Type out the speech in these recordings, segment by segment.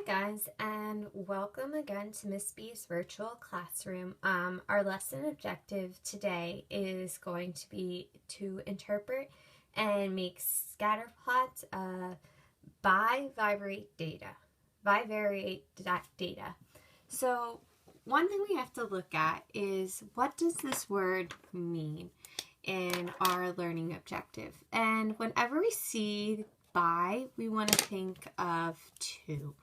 Hi guys, and welcome again to Miss B's virtual classroom. Our lesson objective today is going to be to interpret and make scatter plots of bivariate data. So one thing we have to look at is, what does this word mean in our learning objective? And whenever we see bi, we want to think of two.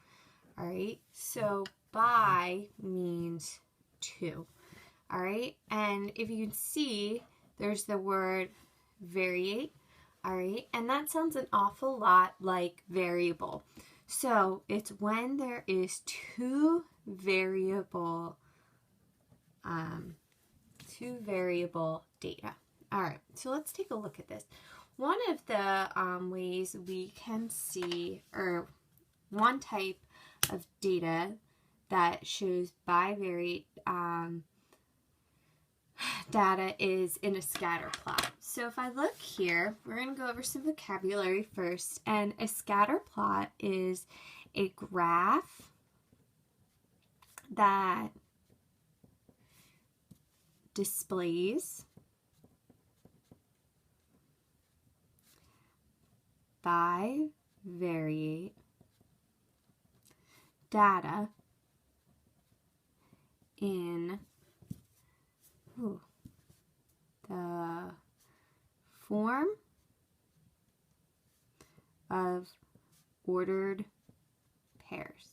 All right, so bi means two. All right, and if you can see, there's the word variate. All right, and that sounds an awful lot like variable. So it's when there is two variable data. All right, so let's take a look at this. One of the ways we can see, or one type of data that shows bivariate data is in a scatter plot. So if I look here, we're going to go over some vocabulary first. And a scatter plot is a graph that displays bivariate data in the form of ordered pairs.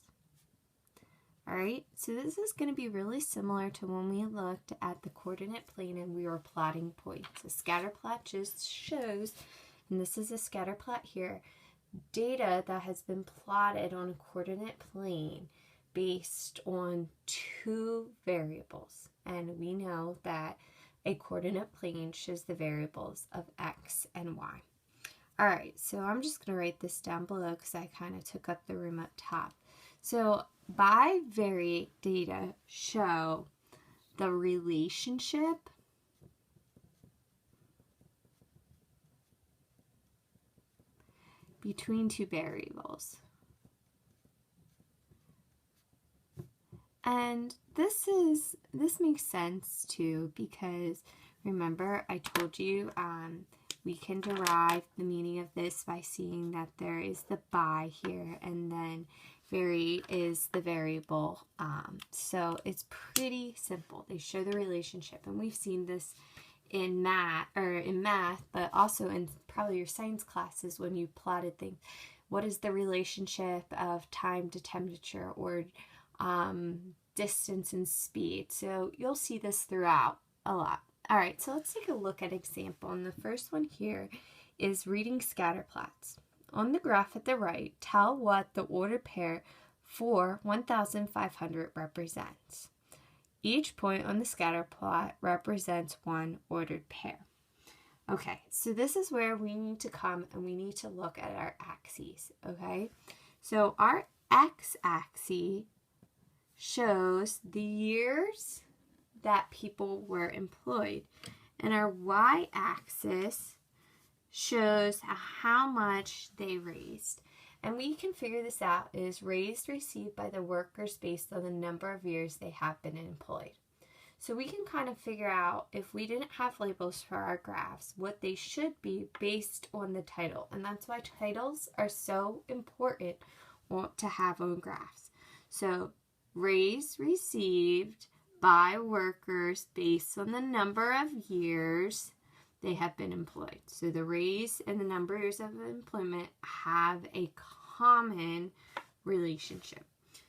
All right, so this is going to be really similar to when we looked at the coordinate plane and we were plotting points. A scatter plot just shows, and this is a scatter plot here, data that has been plotted on a coordinate plane based on two variables. And we know that a coordinate plane shows the variables of x and y. All right, so I'm just going to write this down below because I kind of took up the room up top. So bivariate data show the relationship between two variables. And this makes sense too, because remember I told you we can derive the meaning of this by seeing that there is the bi here, and then variate is the variable. So it's pretty simple. They show the relationship, and we've seen this in math, but also in probably your science classes when you plotted things. What is the relationship of time to temperature, or distance and speed? So you'll see this throughout a lot. All right, so let's take a look at an example. And the first one here is reading scatter plots. On the graph at the right, tell what the ordered pair for 1,500 represents. Each point on the scatter plot represents one ordered pair. Okay, so this is where we need to come and we need to look at our axes, okay? So our x-axis shows the years that people were employed, and our y-axis shows how much they raised. And we can figure this out is raised received by the workers based on the number of years they have been employed. So we can kind of figure out, if we didn't have labels for our graphs, what they should be based on the title. And that's why titles are so important to have on graphs. So raised received by workers based on the number of years they have been employed. So the raise and the number of years of employment have a common relationship.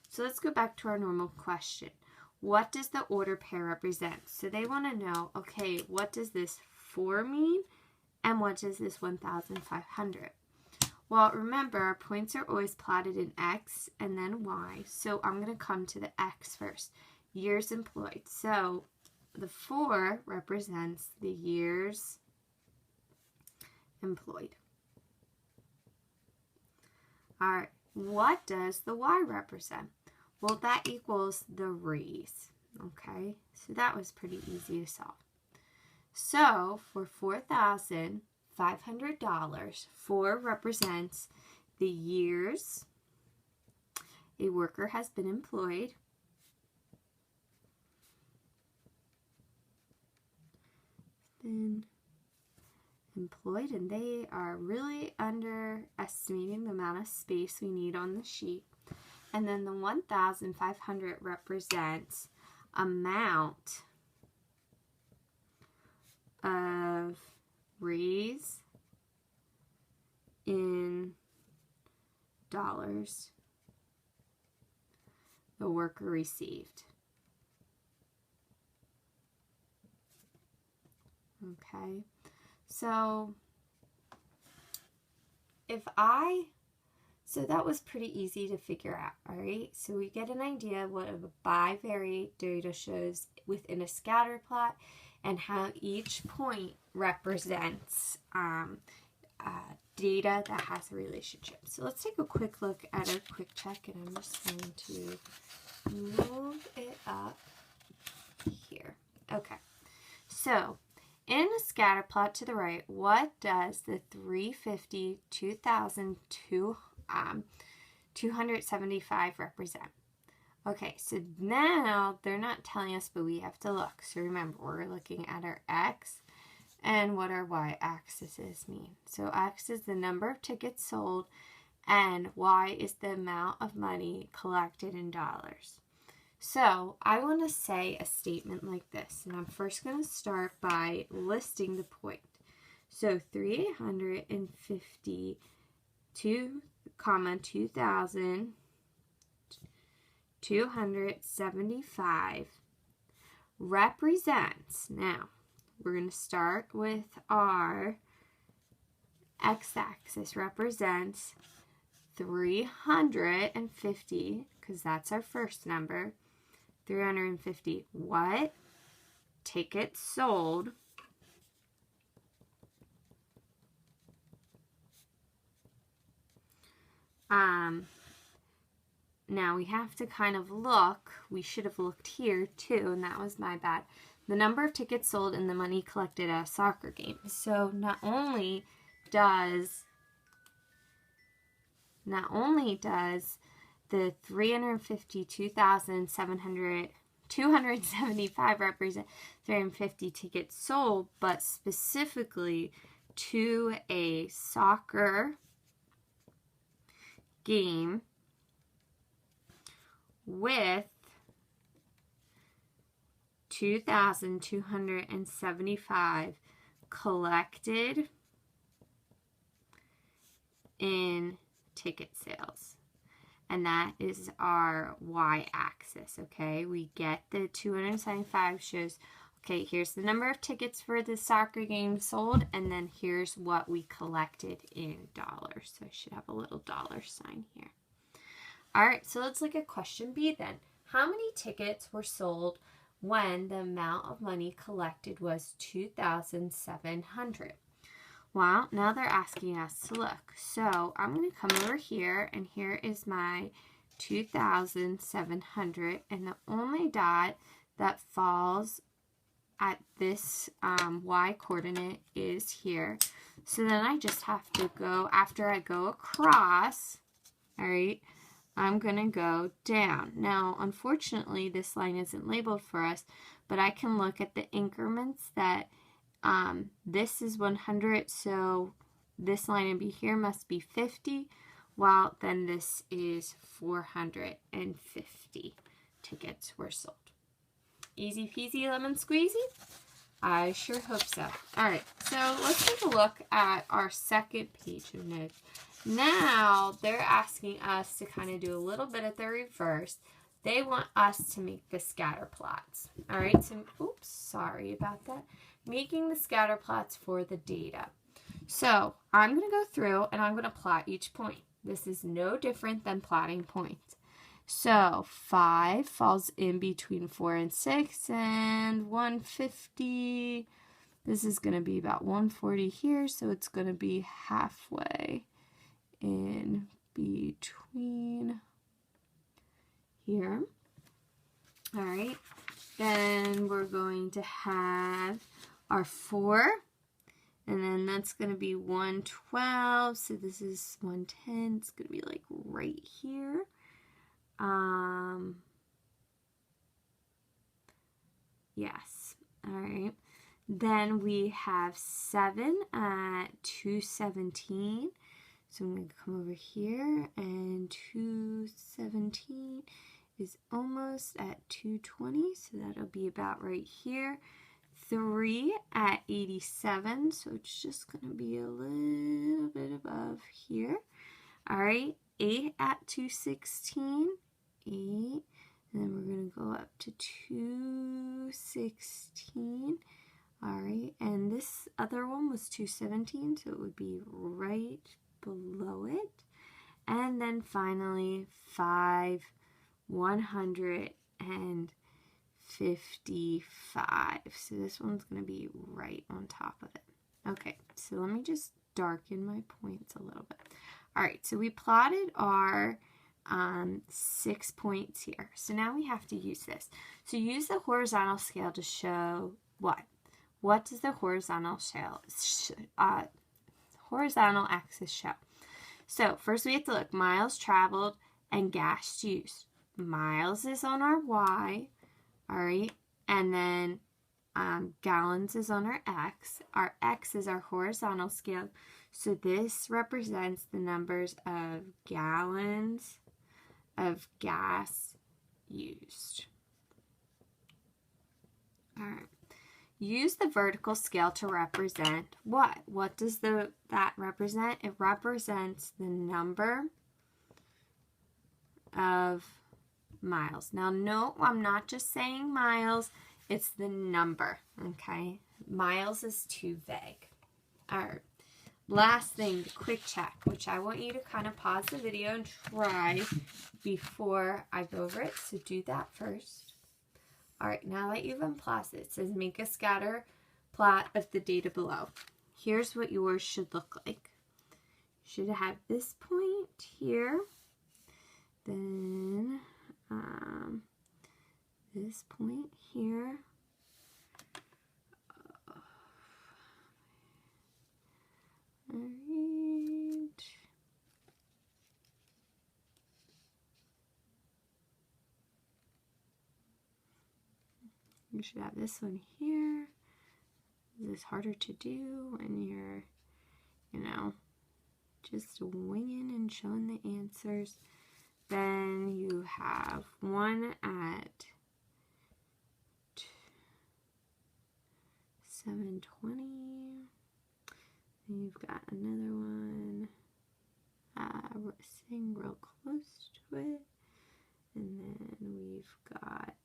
So let's go back to our normal question. What does the order pair represent? So they want to know, okay, what does this 4 mean? And what does this 1,500? Well, remember, our points are always plotted in x and then y. So I'm going to come to the x first. Years employed. So the 4 represents the years employed. All right, what does the y represent? Well, that equals the raise, okay? So that was pretty easy to solve. So for $4,500, 4 represents the years a worker has been employed. And they are really underestimating the amount of space we need on the sheet. And then the 1,500 represents amount of raise in dollars the worker received. Okay, so that was pretty easy to figure out, all right? So we get an idea of what a bivariate data shows within a scatter plot and how each point represents data that has a relationship. So let's take a quick look at our quick check, and I'm just going to move it up here. Okay, so in a scatter plot to the right, what does the 350, 2,275 represent? Okay, so now they're not telling us, but we have to look. So remember, we're looking at our X and what our Y-axis mean. So X is the number of tickets sold, and Y is the amount of money collected in dollars. So I want to say a statement like this, and I'm first going to start by listing the point. So 2,275 represents, now we're going to start with our x-axis, represents 350, because that's our first number. 350 what? Tickets sold now we have to kind of look. We should have looked here too, and that was my bad. The number of tickets sold and the money collected at a soccer game. So not only does the 275 represent 350 tickets sold, but specifically to a soccer game with 2,275 collected in ticket sales. And that is our y-axis, okay? We get the 275 shows, okay, here's the number of tickets for the soccer game sold, and then here's what we collected in dollars. So I should have a little dollar sign here. All right, so let's look at question B then. How many tickets were sold when the amount of money collected was 2,700? Well, now they're asking us to look. So I'm going to come over here, and here is my 2,700, and the only dot that falls at this y coordinate is here. So then I just have to go, after I go across, all right, I'm going to go down. Now, unfortunately, this line isn't labeled for us, but I can look at the increments that this is 100, so this line over here must be 50, while then this is 450 tickets were sold. Easy peasy lemon squeezy? I sure hope so. All right, so let's take a look at our second page of notes. Now they're asking us to kind of do a little bit of the reverse. They want us to make the scatter plots. All right, so oops, sorry about that. Making the scatter plots for the data. So I'm going to go through and I'm going to plot each point. This is no different than plotting points. So 5 falls in between 4 and 6, and 150. This is going to be about 140 here, so it's going to be halfway in between here. All right, then we're going to have our 4, and then that's going to be 112, so this is 110, it's going to be like right here. Yes. All right. Then we have 7 at 217. So I'm going to come over here, and 217 is almost at 220, so that'll be about right here. 3 at 87, so it's just going to be a little bit above here. All right, 8 at 216, 8, and then we're going to go up to 216. All right, and this other one was 217, so it would be right below it. And then finally 5, 155. So this one's going to be right on top of it. Okay, so let me just darken my points a little bit. All right, so we plotted our 6 points here. So now we have to use this. So use the horizontal scale to show what? What does the horizontal horizontal axis show? So first we have to look miles traveled and gas used. Miles is on our Y, all right, and then gallons is on our X. Our X is our horizontal scale, so this represents the numbers of gallons of gas used. All right. Use the vertical scale to represent what? What does that represent? It represents the number of miles. Now, no, I'm not just saying miles. It's the number, okay? Miles is too vague. All right. Last thing, the quick check, which I want you to kind of pause the video and try before I go over it. So do that first. All right, now that you've unpaused it, it says make a scatter plot of the data below. Here's what yours should look like. You should have this point here, then this point here. All right. You should have this one here. This is harder to do when you're, just winging and showing the answers. Then you have one at 720. Then you've got another one sitting real close to it. And then we've got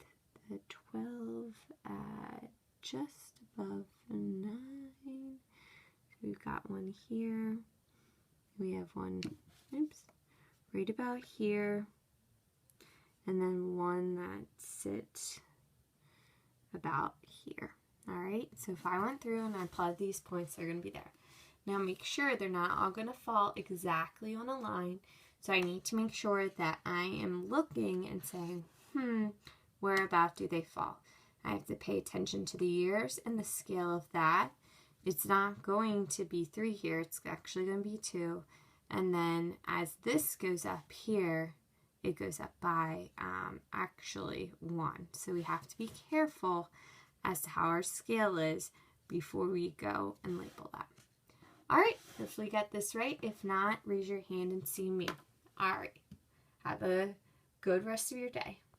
the 12 at just above 9. So we've got one here. We have one, right about here. And then one that sits about here. All right, so if I went through and I plotted these points, they're going to be there. Now make sure they're not all going to fall exactly on a line. So I need to make sure that I am looking and saying, where about do they fall? I have to pay attention to the years and the scale of that. It's not going to be 3 here. It's actually going to be 2. And then as this goes up here, it goes up by actually 1. So we have to be careful as to how our scale is before we go and label that. All right, hopefully you got this right. If not, raise your hand and see me. All right, have a good rest of your day.